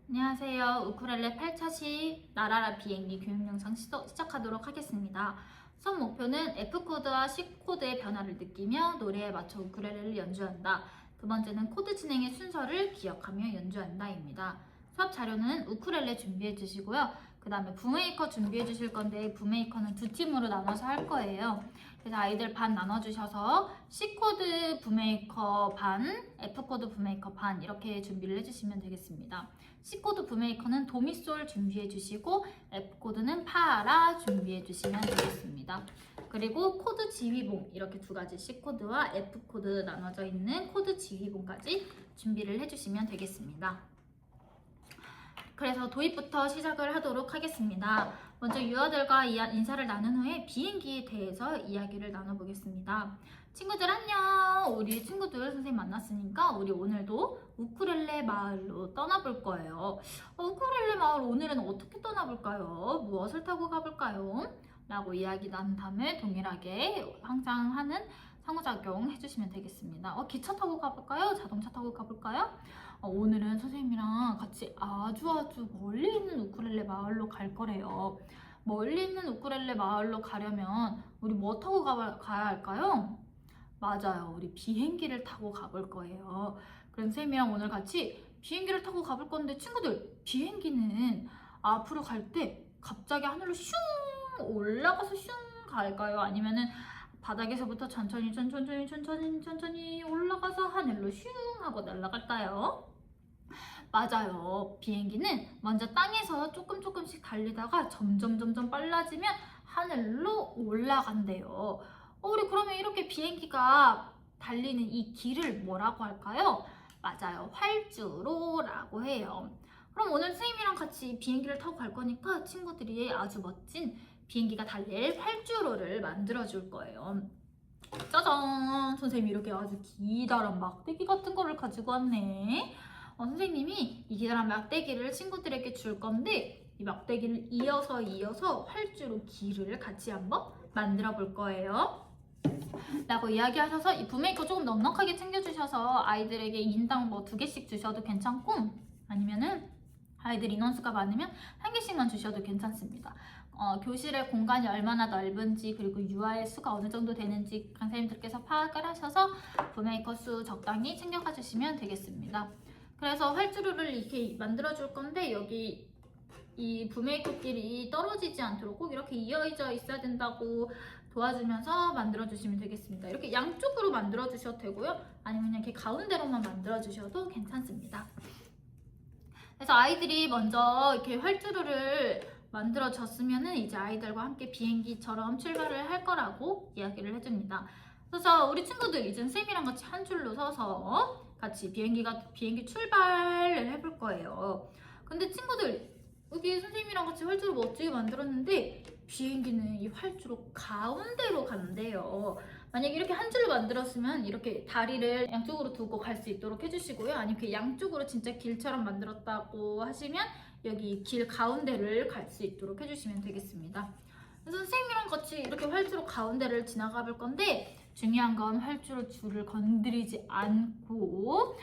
안녕하세요. 우쿨렐레 8차시 나라라 비행기 교육 영상 시작하도록 하겠습니다. 수업 목표는 F코드와 C코드의 변화를 느끼며 노래에 맞춰 우쿨렐레를 연주한다. 두 번째는 코드 진행의 순서를 기억하며 연주한다입니다. 수업 자료는 우쿨렐레 준비해 주시고요. 그 다음에 붐메이커 준비해 주실 건데 붐메이커는 두 팀으로 나눠서 할 거예요. 그래서 아이들 반 나눠주셔서 C코드 붐메이커 반, F코드 붐메이커 반 이렇게 준비를 해주시면 되겠습니다. C코드 붐메이커는 도미솔 준비해 주시고 F코드는 파라 준비해 주시면 되겠습니다. 그리고 코드 지휘봉 이렇게 두 가지 C코드와 F코드 나눠져 있는 코드 지휘봉까지 준비를 해주시면 되겠습니다. 그래서 도입부터 시작을 하도록 하겠습니다. 먼저 유아들과 인사를 나눈 후에 비행기에 대해서 이야기를 나눠보겠습니다. 친구들 안녕! 우리 친구들 선생님 만났으니까 우리 오늘도 우쿨렐레 마을로 떠나볼 거예요. 우쿨렐레 마을 오늘은 어떻게 떠나볼까요? 무엇을 타고 가볼까요? 라고 이야기 나눈 다음에 동일하게 항상 하는 상호작용 해주시면 되겠습니다. 기차 타고 가볼까요? 자동차 타고 가볼까요? 오늘은 선생님이랑 같이 아주 멀리 있는 우쿨렐레 마을로 갈 거래요. 멀리 있는 우쿨렐레 마을로 가려면 우리 뭐 타고 가야 할까요? 맞아요. 우리 비행기를 타고 가볼 거예요. 그럼 선생님이랑 오늘 같이 비행기를 타고 가볼 건데 친구들 비행기는 앞으로 갈 때 갑자기 하늘로 슝 올라가서 슝 갈까요? 아니면은 바닥에서부터 천천히 올라가서 하늘로 슝 하고 날아갈까요? 맞아요. 비행기는 먼저 땅에서 조금씩 달리다가 점점 빨라지면 하늘로 올라간대요. 우리 그러면 이렇게 비행기가 달리는 이 길을 뭐라고 할까요? 맞아요. 활주로라고 해요. 그럼 오늘 선생님이랑 같이 비행기를 타고 갈 거니까 친구들이 아주 멋진 비행기가 달릴 활주로를 만들어 줄 거예요. 짜잔! 선생님이 이렇게 아주 기다란 막대기 같은 거를 가지고 왔네. 선생님이 이 기다란 막대기를 친구들에게 줄 건데 이 막대기를 이어서 활주로 길을 같이 한번 만들어 볼 거예요. 라고 이야기하셔서 이 붐메이커 조금 넉넉하게 챙겨주셔서 아이들에게 인당 뭐 2개씩 주셔도 괜찮고 아니면은 아이들 인원수가 많으면 1개씩만 주셔도 괜찮습니다. 교실의 공간이 얼마나 넓은지 그리고 유아의 수가 어느 정도 되는지 강사님들께서 파악을 하셔서 붐메이커 수 적당히 챙겨가 주시면 되겠습니다. 그래서 활주로를 이렇게 만들어 줄 건데 여기 이 붐메이커끼리 떨어지지 않도록 꼭 이렇게 이어져 있어야 된다고 도와주면서 만들어 주시면 되겠습니다. 이렇게 양쪽으로 만들어 주셔도 되고요. 아니면 이렇게 가운데로만 만들어 주셔도 괜찮습니다. 그래서 아이들이 먼저 이렇게 활주로를 만들어 줬으면은 이제 아이들과 함께 비행기처럼 출발을 할 거라고 이야기를 해줍니다. 그래서 우리 친구들 이제 쌤이랑 같이 한 줄로 서서 같이 비행기 출발을 해볼 거예요. 근데 친구들 여기 선생님이랑 같이 활주로 멋지게 만들었는데 비행기는 이 활주로 가운데로 간대요. 만약에 이렇게 한 줄로 만들었으면 이렇게 다리를 양쪽으로 두고 갈 수 있도록 해주시고요. 아니면 그 양쪽으로 진짜 길처럼 만들었다고 하시면 여기 길 가운데를 갈 수 있도록 해주시면 되겠습니다. 그래서 선생님이랑 같이 이렇게 활주로 가운데를 지나가 볼 건데 중요한 건 활주로 줄을 건드리지 않고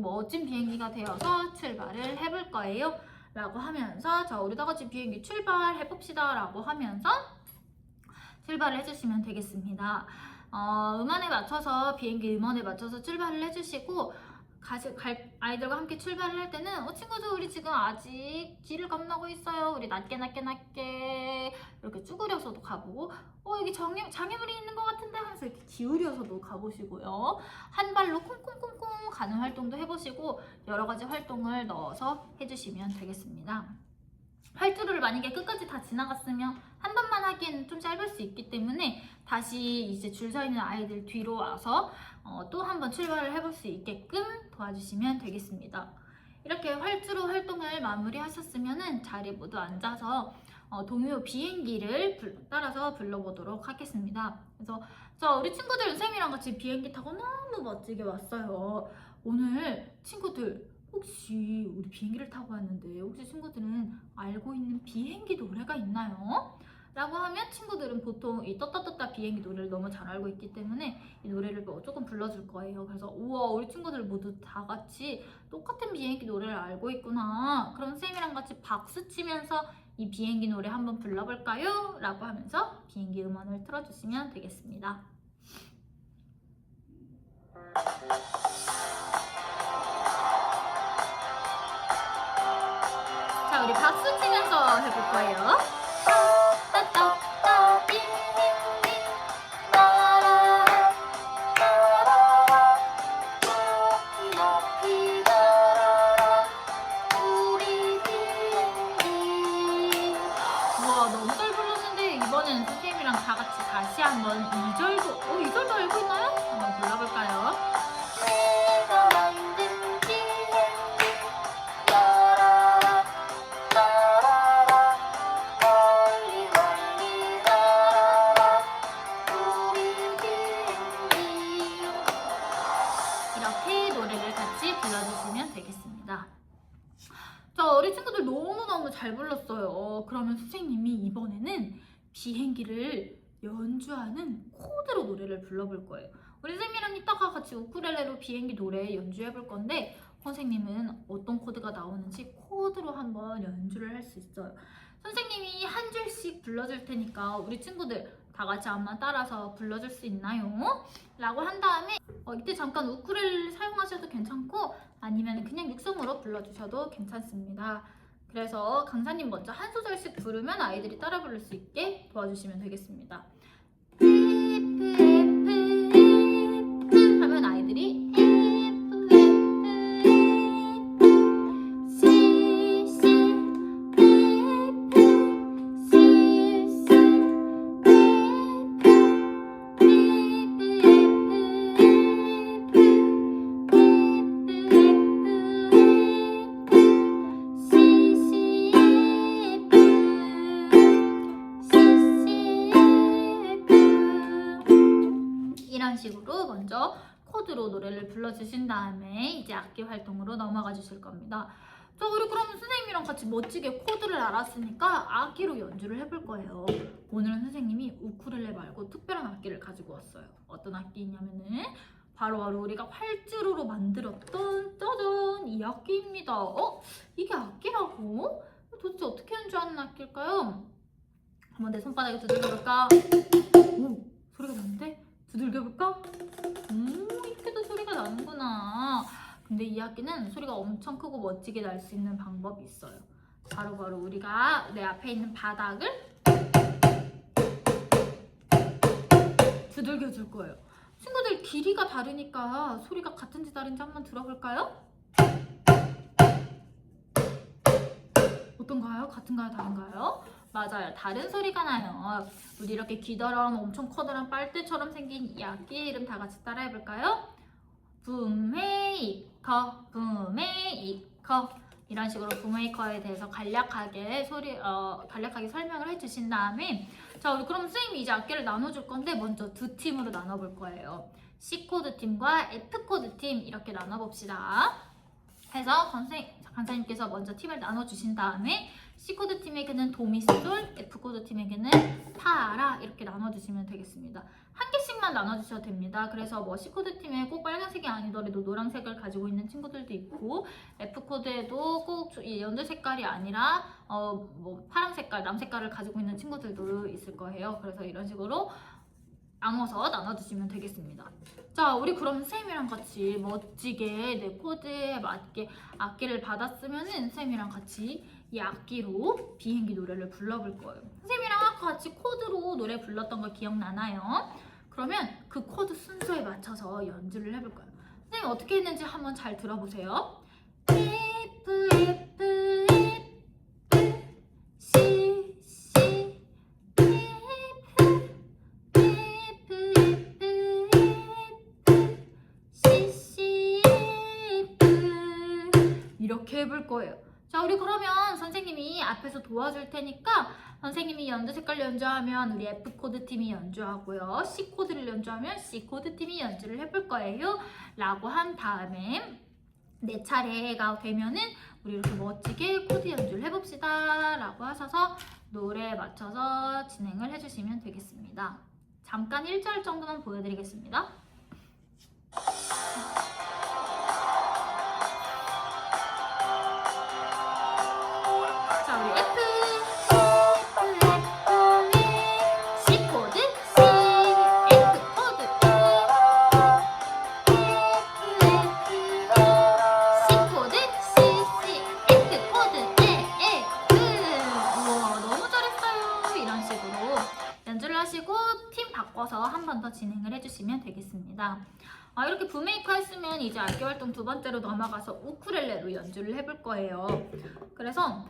멋진 비행기가 되어서 출발을 해볼 거예요. 라고 하면서 자 우리 다 같이 비행기 출발해 봅시다 라고 하면서 출발을 해주시면 되겠습니다. 비행기 음원에 맞춰서 출발을 해주시고 아이들과 함께 출발을 할 때는 친구들 우리 지금 아직 길을 건너고 있어요. 우리 낮게 이렇게 쭈그려서도 가보고 여기 장애물이 있는 것 같은데 하면서 이렇게 기울여서도 가보시고요. 한 발로 콩콩콩콩 가는 활동도 해보시고 여러 가지 활동을 넣어서 해주시면 되겠습니다. 활주로를 만약에 끝까지 다 지나갔으면 한 번만 하기에는 좀 짧을 수 있기 때문에 다시 이제 줄 서 있는 아이들 뒤로 와서 또 한 번 출발을 해볼 수 있게끔 도와주시면 되겠습니다. 이렇게 활주로 활동을 마무리하셨으면 자리에 모두 앉아서 동요 비행기를 따라서 불러보도록 하겠습니다. 그래서 우리 친구들 쌤이랑 같이 비행기 타고 너무 멋지게 왔어요. 오늘 친구들 혹시 우리 비행기를 타고 왔는데 혹시 친구들은 알고 있는 비행기 노래가 있나요? 라고 하면 친구들은 보통 이 떴다 떴다 비행기 노래를 너무 잘 알고 있기 때문에 이 노래를 조금 불러줄 거예요. 그래서 우와, 우리 친구들 모두 다 같이 똑같은 비행기 노래를 알고 있구나. 그럼 쌤이랑 같이 박수 치면서 이 비행기 노래 한번 불러볼까요? 라고 하면서 비행기 음원을 틀어주시면 되겠습니다. 자, 우리 박수 치면서 해볼 거예요. 따따따 비행기 날아 높이 날아 우리 비행기. 우와, 너무 잘 불렀는데 이번엔 선생님이랑 다 같이 다시 한번 2절도 2절도 알고 있나요? 한번 불러볼까요? 내가 만든 비행기 날아 날아라 멀리 멀리 날아라 우리 비행기. 이렇게 노래를 같이 불러주시면 되겠습니다. 자, 우리 친구들 너무너무 잘 불렀어요. 그러면 선생님이 이번에는 비행기를 연주하는 코드로 노래를 불러볼 거예요. 우리 쌤이랑 이따가 같이 우쿨렐레로 비행기 노래 연주해볼 건데 선생님은 어떤 코드가 나오는지 코드로 한번 연주를 할 수 있어요. 선생님이 한 줄씩 불러줄 테니까 우리 친구들 다 같이 한번 따라서 불러줄 수 있나요? 라고 한 다음에 이때 잠깐 우쿨렐레를 사용하셔도 괜찮고 아니면 그냥 육성으로 불러주셔도 괜찮습니다. 그래서 강사님 먼저 한 소절씩 부르면 아이들이 따라 부를 수 있게 도와주시면 되겠습니다. F F F 하면 아이들이 F F F C C F C C 이런 식으로 먼저 코드로 노래를 불러주신 다음에 이제 악기 활동으로 넘어가 주실 겁니다. 자, 우리 그러면 선생님이랑 같이 멋지게 코드를 알았으니까 악기로 연주를 해볼 거예요. 오늘은 선생님이 우쿨렐레 말고 특별한 악기를 가지고 왔어요. 어떤 악기냐면은 바로 우리가 활주로로 만들었던 짜잔, 이 악기입니다. 이게 악기라고? 도대체 어떻게 연주하는 악기일까요? 한번 내 손바닥에 두들겨볼까? 오, 소리가 나는데? 두들겨볼까? 이렇게도 소리가 나는구나. 근데 이 악기는 소리가 엄청 크고 멋지게 날 수 있는 방법이 있어요. 바로 우리가 내 앞에 있는 바닥을 두들겨줄 거예요. 친구들 길이가 다르니까 소리가 같은지 다른지 한번 들어볼까요? 어떤가요? 같은가요? 다른가요? 맞아요. 다른 소리가 나요. 우리 이렇게 기다란 엄청 커다란 빨대처럼 생긴 이 악기 이름 다 같이 따라 해볼까요? 붐메이커, 붐메이커. 이런 식으로 붐메이커에 대해서 간략하게 설명을 해주신 다음에 자, 우리 그럼 선생님이 이제 악기를 나눠줄 건데 먼저 두 팀으로 나눠볼 거예요. C 코드 팀과 F 코드 팀 이렇게 나눠봅시다. 해서 강사님께서 먼저 팀을 나눠주신 다음에 C 코드 팀에게는 도미솔, F 코드 팀에게는 파라 이렇게 나눠주시면 되겠습니다. 한 개씩만 나눠주셔도 됩니다. 그래서 뭐 C 코드 팀에 꼭 빨간색이 아니더라도 노란색을 가지고 있는 친구들도 있고 F 코드에도 꼭 연두 색깔이 아니라 뭐 파란 색깔, 남 색깔을 가지고 있는 친구들도 있을 거예요. 그래서 이런 식으로 나눠서 나눠주시면 되겠습니다. 자, 우리 그럼 선생님이랑 같이 멋지게 내 코드에 맞게 악기를 받았으면은 선생님이랑 같이 이 악기로 비행기 노래를 불러볼 거예요. 선생님이랑 아까 같이 코드로 노래 불렀던 거 기억나나요? 그러면 그 코드 순서에 맞춰서 연주를 해볼 거예요. 선생님 어떻게 했는지 한번 잘 들어보세요. F F F C C 이렇게 해볼 거예요. 자, 우리 그러면 선생님이 앞에서 도와줄 테니까 선생님이 연두 색깔 연주하면 우리 F 코드 팀이 연주하고요. C 코드를 연주하면 C 코드 팀이 연주를 해볼 거예요. 라고 한 다음에 내 차례가 되면은 우리 이렇게 멋지게 코드 연주를 해봅시다. 라고 하셔서 노래에 맞춰서 진행을 해주시면 되겠습니다. 잠깐 1절 정도만 보여드리겠습니다. 자, 우리 F, C 코드, C, F 코드, C 코드, C, F 코드, F. 우와, 너무 잘했어요. 이런 식으로 연주를 하시고 팀 바꿔서 한 번 더 진행을 해주시면 되겠습니다. 이렇게 부메이커 했으면 이제 악기 활동 두 번째로 넘어가서 우쿨렐레로 연주를 해볼 거예요. 그래서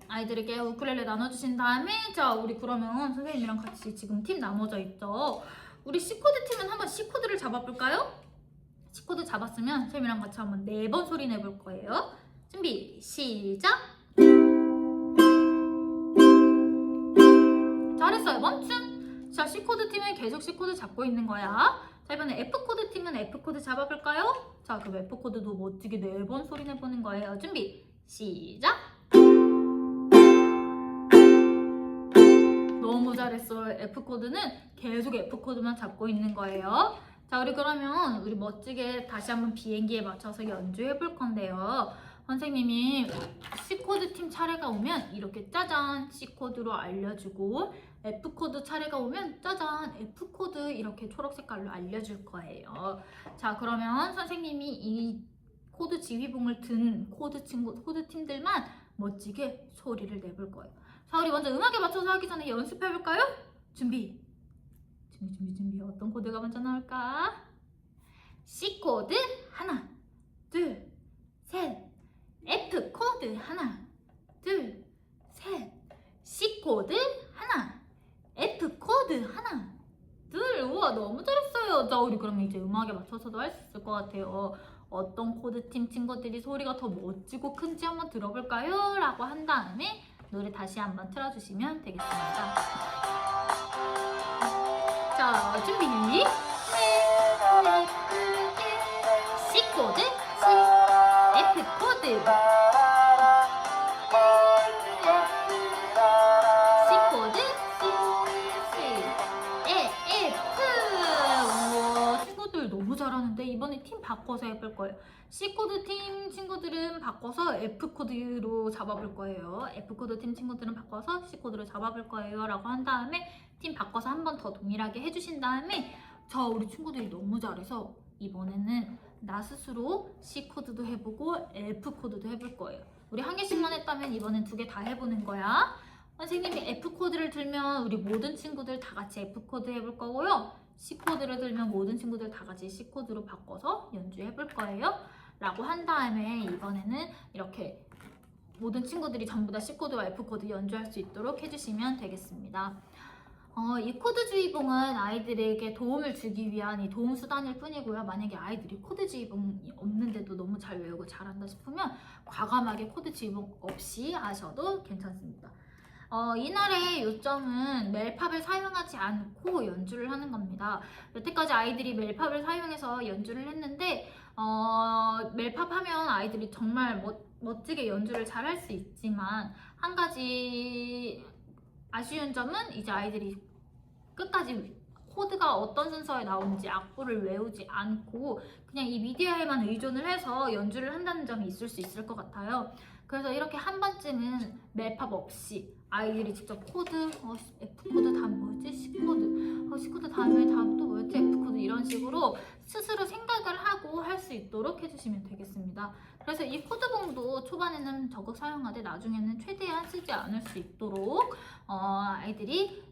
아이들에게 우쿨렐레 나눠주신 다음에 자, 우리 그러면 선생님이랑 같이 지금 팀 나눠져 있죠. 우리 C코드 팀은 한번 C코드를 잡아볼까요? C코드 잡았으면 선생님이랑 같이 한번 4번 소리 내볼 거예요. 준비, 시작! 잘했어요. 멈춤! 자, C코드 팀은 계속 C코드 잡고 있는 거야. 자, 이번에 F코드 팀은 F코드 잡아볼까요? 자, 그럼 F코드도 멋지게 4번 소리 내보는 거예요. 준비, 시작! 너무 잘했어요. F코드는 계속 F코드만 잡고 있는 거예요. 자, 우리 그러면 우리 멋지게 다시 한번 비행기에 맞춰서 연주해 볼 건데요. 선생님이 C코드 팀 차례가 오면 이렇게 짜잔 C코드로 알려주고 F코드 차례가 오면 짜잔 F코드 이렇게 초록 색깔로 알려줄 거예요. 자, 그러면 선생님이 이 코드 지휘봉을 든 코드 팀들만 멋지게 소리를 내볼 거예요. 자, 우리 먼저 음악에 맞춰서 하기 전에 연습해볼까요? 준비! 준비. 어떤 코드가 먼저 나올까? C 코드 하나, 둘, 셋. F 코드 하나, 둘, 셋. C 코드 하나, F 코드 하나, 둘. 우와, 너무 잘했어요. 자, 우리 그러면 이제 음악에 맞춰서도 할 수 있을 것 같아요. 어떤 코드 팀 친구들이 소리가 더 멋지고 큰지 한번 들어볼까요? 라고 한 다음에 노래 다시 한번 틀어주시면 되겠습니다. 자, 준비! C 코드, F 코드, C 코드, F. 우와, 친구들 너무 잘하는데 이번에 팀 바꿔서 해볼 거예요. C 코드 팀 친구들은 바꿔서 F 코드로 잡아볼 거예요. F 코드 팀 친구들은 바꿔서 C 코드로 잡아볼 거예요. 라고 한 다음에 팀 바꿔서 한 번 더 동일하게 해주신 다음에 자, 우리 친구들이 너무 잘해서 이번에는 나 스스로 C 코드도 해보고 F 코드도 해볼 거예요. 우리 한 개씩만 했다면 이번엔 2개 다 해보는 거야. 선생님이 F 코드를 들면 우리 모든 친구들 다 같이 F 코드 해볼 거고요. C 코드를 들면 모든 친구들 다 같이 C 코드로 바꿔서 연주해볼 거예요. 라고 한 다음에 이번에는 이렇게 모든 친구들이 전부 다 C 코드와 F 코드 연주할 수 있도록 해주시면 되겠습니다. 이 코드 주의봉은 아이들에게 도움을 주기 위한 이 도움 수단일 뿐이고요. 만약에 아이들이 코드 주의봉이 없는데도 너무 잘 외우고 잘한다 싶으면 과감하게 코드 주의봉 없이 하셔도 괜찮습니다. 이날의 요점은 멜팝을 사용하지 않고 연주를 하는 겁니다. 여태까지 아이들이 멜팝을 사용해서 연주를 했는데 멜팝 하면 아이들이 정말 멋지게 연주를 잘 할 수 있지만 한 가지 아쉬운 점은 이제 아이들이 끝까지 코드가 어떤 순서에 나오는지 악보를 외우지 않고 그냥 이 미디어에만 의존을 해서 연주를 한다는 점이 있을 수 있을 것 같아요. 그래서 이렇게 한 번쯤은 멜팝 없이 아이들이 직접 코드, F코드 다음 뭐였지? C코드, C코드 다음에 다음 또 뭐였지? F코드 이런 식으로 스스로 생각을 하고 할 수 있도록 해주시면 되겠습니다. 그래서 이 코드봉도 초반에는 적극 사용하되 나중에는 최대한 쓰지 않을 수 있도록 아이들이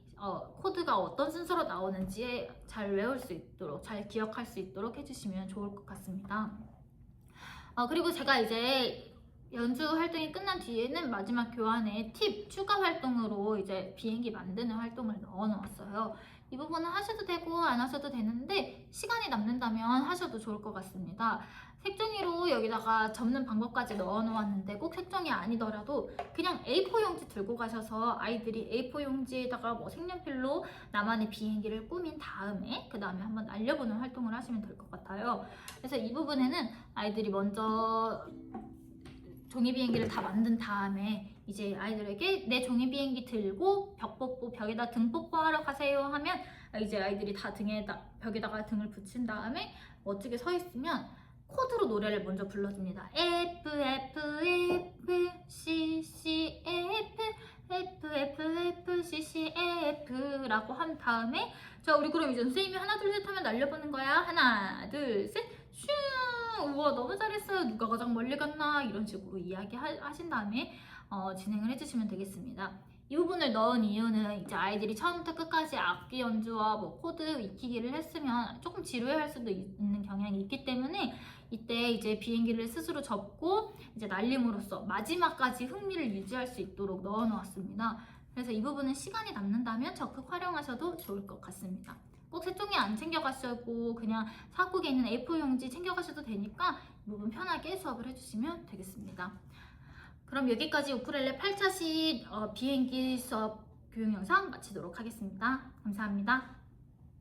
코드가 어떤 순서로 나오는지 잘 외울 수 있도록 잘 기억할 수 있도록 해주시면 좋을 것 같습니다. 그리고 제가 이제 연주 활동이 끝난 뒤에는 마지막 교환에 팁 추가 활동으로 이제 비행기 만드는 활동을 넣어 놓았어요. 이 부분은 하셔도 되고 안 하셔도 되는데 시간이 남는다면 하셔도 좋을 것 같습니다. 색종이로 여기다가 접는 방법까지 넣어 놓았는데 꼭 색종이 아니더라도 그냥 A4 용지 들고 가셔서 아이들이 A4 용지에다가 뭐 색연필로 나만의 비행기를 꾸민 다음에 그 다음에 한번 날려보는 활동을 하시면 될 것 같아요. 그래서 이 부분에는 아이들이 먼저 종이 비행기를 다 만든 다음에 이제 아이들에게 내 종이 비행기 들고 벽에다 등 뽀뽀하러 가세요 하면 이제 아이들이 다 벽에다가 등을 붙인 다음에 멋지게 서 있으면 코드로 노래를 먼저 불러줍니다. F F F C C F F F F C C F라고 한 다음에 자 우리 그럼 이제 선생님이 하나 둘 셋 하면 날려보는 거야. 하나 둘 셋 슝! 우와 너무 잘했어요. 누가 가장 멀리 갔나 이런 식으로 이야기하신 다음에 진행을 해주시면 되겠습니다. 이 부분을 넣은 이유는 이제 아이들이 처음부터 끝까지 악기 연주와 뭐 코드 익히기를 했으면 조금 지루해할 수도 있는 경향이 있기 때문에 이때 이제 비행기를 스스로 접고 이제 날림으로써 마지막까지 흥미를 유지할 수 있도록 넣어 놓았습니다. 그래서 이 부분은 시간이 남는다면 적극 활용하셔도 좋을 것 같습니다. 꼭 색종이 안 챙겨가시고 그냥 사국에 있는 A4 용지 챙겨가셔도 되니까 이 부분 편하게 수업을 해주시면 되겠습니다. 그럼 여기까지 우쿨렐레 8차시 비행기 수업 교육 영상 마치도록 하겠습니다. 감사합니다.